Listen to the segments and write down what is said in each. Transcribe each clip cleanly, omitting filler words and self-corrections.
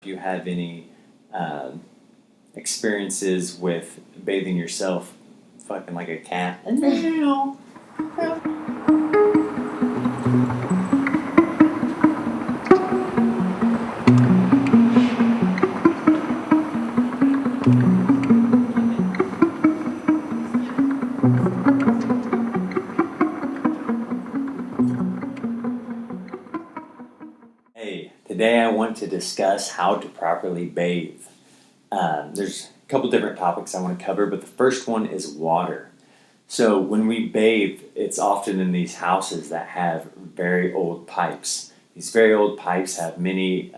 Do you have any experiences with bathing yourself fucking like a cat? Hey, today I want to discuss how to properly bathe. There's a couple different topics I want to cover, but the first one is water. So when we bathe, it's often in these houses that have very old pipes. These very old pipes have many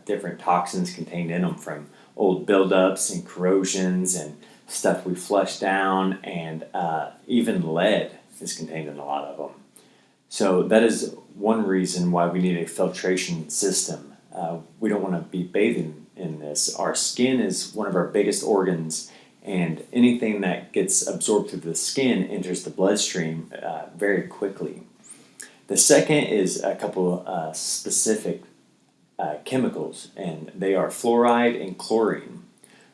different toxins contained in them, from old buildups and corrosions and stuff we flush down, and even lead is contained in a lot of them. So that is one reason why we need a filtration system. We don't want to be bathing in this. Our skin is one of our biggest organs, and anything that gets absorbed through the skin enters the bloodstream very quickly. The second is a couple specific chemicals, and they are fluoride and chlorine.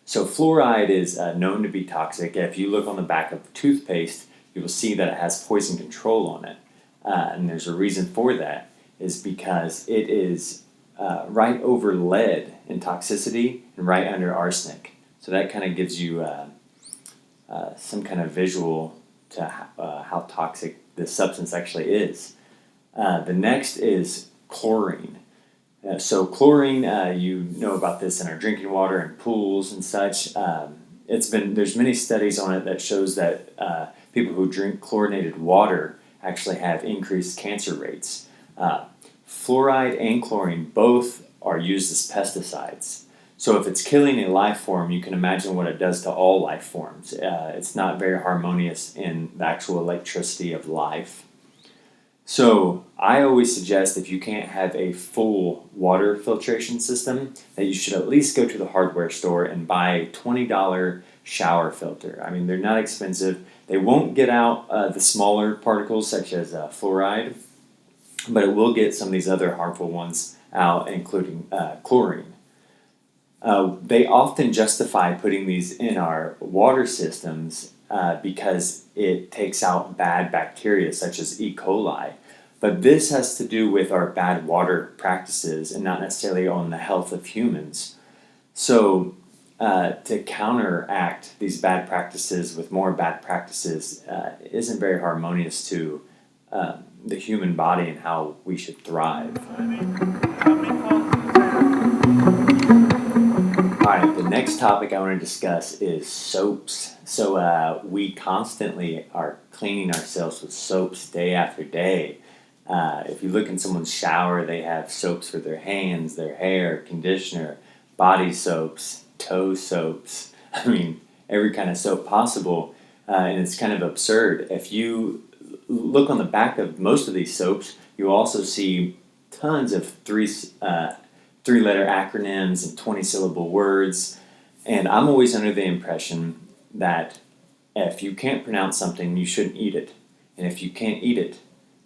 So fluoride is known to be toxic. If you look on the back of toothpaste, you will see that it has poison control on it. And there's a reason for that, is because it is right over lead in toxicity and right under arsenic. So that kind of gives you some kind of visual to how toxic this substance actually is. The next is chlorine. So chlorine, you know about this in our drinking water and pools and such. There's many studies on it that shows that people who drink chlorinated water actually have increased cancer rates. Fluoride and chlorine both are used as pesticides. So if it's killing a life form, you can imagine what it does to all life forms. It's not very harmonious in the actual electricity of life. So I always suggest, if you can't have a full water filtration system, that you should at least go to the hardware store and buy a $20 shower filter. I mean, they're not expensive. They won't get out the smaller particles such as fluoride, but it will get some of these other harmful ones out, including chlorine. They often justify putting these in our water systems because it takes out bad bacteria such as E. coli. But this has to do with our bad water practices and not necessarily on the health of humans. So to counteract these bad practices with more bad practices isn't very harmonious to the human body and how we should thrive. Alright, the next topic I want to discuss is soaps. So we constantly are cleaning ourselves with soaps day after day. If you look in someone's shower, they have soaps for their hands, their hair, conditioner, body soaps, toe soaps. I mean, every kind of soap possible, and it's kind of absurd. If you look on the back of most of these soaps, you also see tons of three-letter acronyms and 20-syllable words. And I'm always under the impression that if you can't pronounce something, you shouldn't eat it. And if you can't eat it,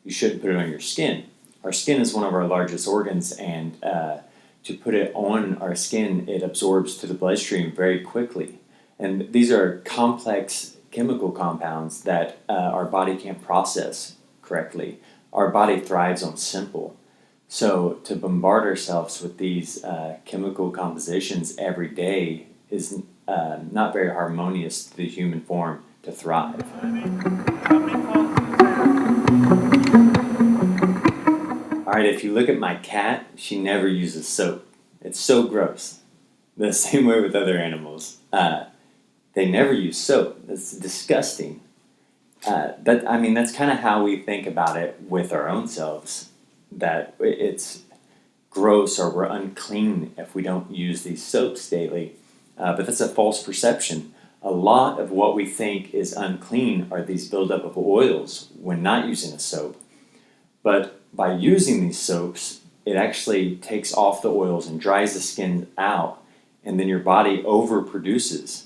you shouldn't put it on your skin. Our skin is one of our largest organs, and to put it on our skin, it absorbs to the bloodstream very quickly. And these are complex chemical compounds that our body can't process correctly. Our body thrives on simple. So to bombard ourselves with these chemical compositions every day is not very harmonious to the human form to thrive. Alright, if you look at my cat, she never uses soap. It's so gross. The same way with other animals. They never use soap. It's disgusting. That's kind of how we think about it with our own selves. That it's gross or we're unclean if we don't use these soaps daily. But that's a false perception. A lot of what we think is unclean are these buildup of oils when not using a soap. But by using these soaps, it actually takes off the oils and dries the skin out, and then your body overproduces.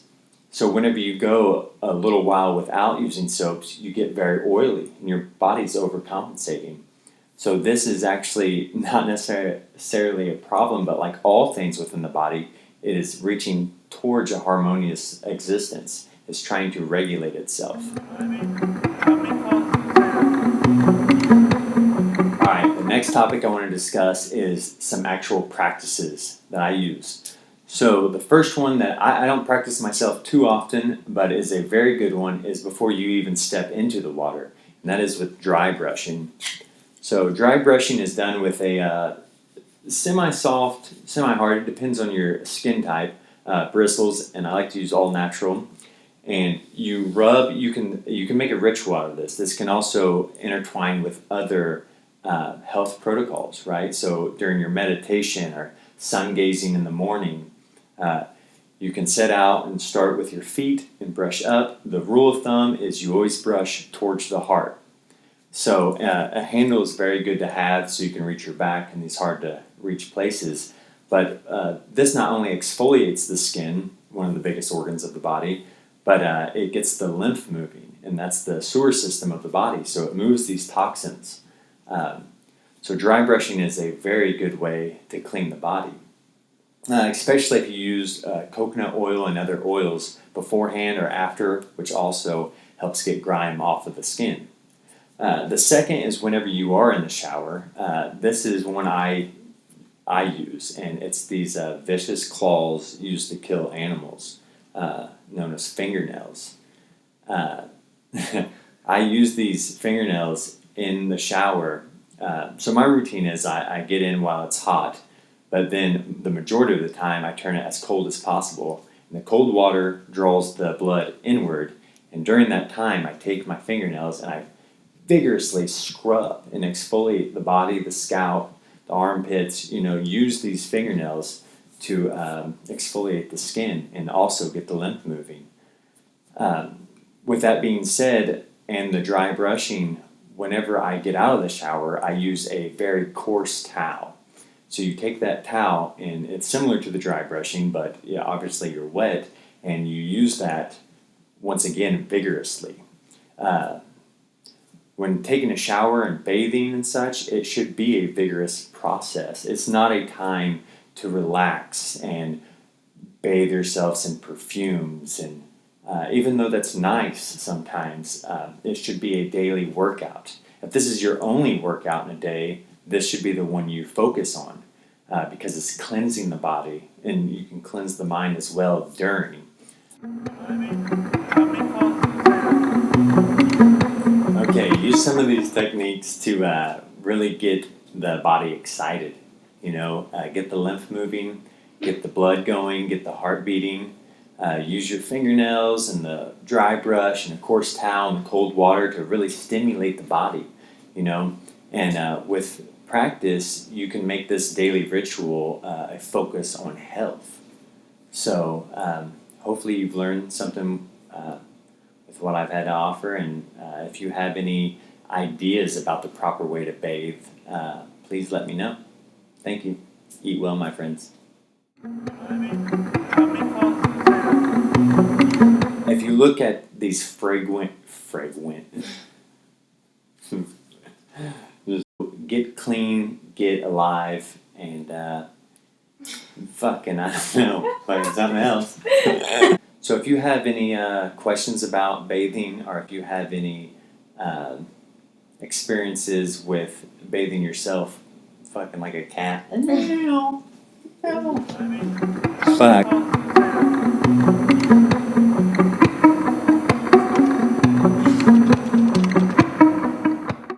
So whenever you go a little while without using soaps, you get very oily, and your body's overcompensating. So this is actually not necessarily a problem, but like all things within the body, it is reaching towards a harmonious existence. It's trying to regulate itself. Alright, the next topic I want to discuss is some actual practices that I use. So the first one that I don't practice myself too often, but is a very good one, is before you even step into the water, and that is with dry brushing. So dry brushing is done with a semi-soft, semi-hard, it depends on your skin type, bristles, and I like to use all natural. And you rub, you can make a ritual out of this. This can also intertwine with other health protocols, right? So during your meditation or sun gazing in the morning, you can set out and start with your feet and brush up. The rule of thumb is you always brush towards the heart. So a handle is very good to have so you can reach your back in these hard to reach places. But this not only exfoliates the skin, one of the biggest organs of the body, but it gets the lymph moving, and that's the sewer system of the body. So it moves these toxins. So dry brushing is a very good way to clean the body, especially if you use coconut oil and other oils beforehand or after, which also helps get grime off of the skin. The second is whenever you are in the shower. This is one I use, and it's these vicious claws used to kill animals, known as fingernails. Uh, I use these fingernails in the shower. So my routine is I get in while it's hot, but then the majority of the time I turn it as cold as possible. And the cold water draws the blood inward, and during that time I take my fingernails and I vigorously scrub and exfoliate the body, the scalp, the armpits, use these fingernails to exfoliate the skin and also get the lymph moving. With that being said, and the dry brushing, whenever I get out of the shower, I use a very coarse towel. So you take that towel, and it's similar to the dry brushing, but yeah, obviously you're wet, and you use that once again vigorously. When taking a shower and bathing and such, it should be a vigorous process. It's not a time to relax and bathe yourselves in perfumes. And even though that's nice sometimes, it should be a daily workout. If this is your only workout in a day, this should be the one you focus on because it's cleansing the body, and you can cleanse the mind as well during. Okay, use some of these techniques to really get the body excited. Get the lymph moving, get the blood going, get the heart beating. Use your fingernails and the dry brush and a coarse towel and the cold water to really stimulate the body. And with practice, you can make this daily ritual a focus on health. So hopefully you've learned something with what I've had to offer, and if you have any ideas about the proper way to bathe, please let me know. Thank you. Eat well, my friends. If you look at these fragrant, just get clean, get alive, and fucking, I don't know, fucking something else. So if you have any questions about bathing, or if you have any experiences with bathing yourself, fucking like a cat, fuck.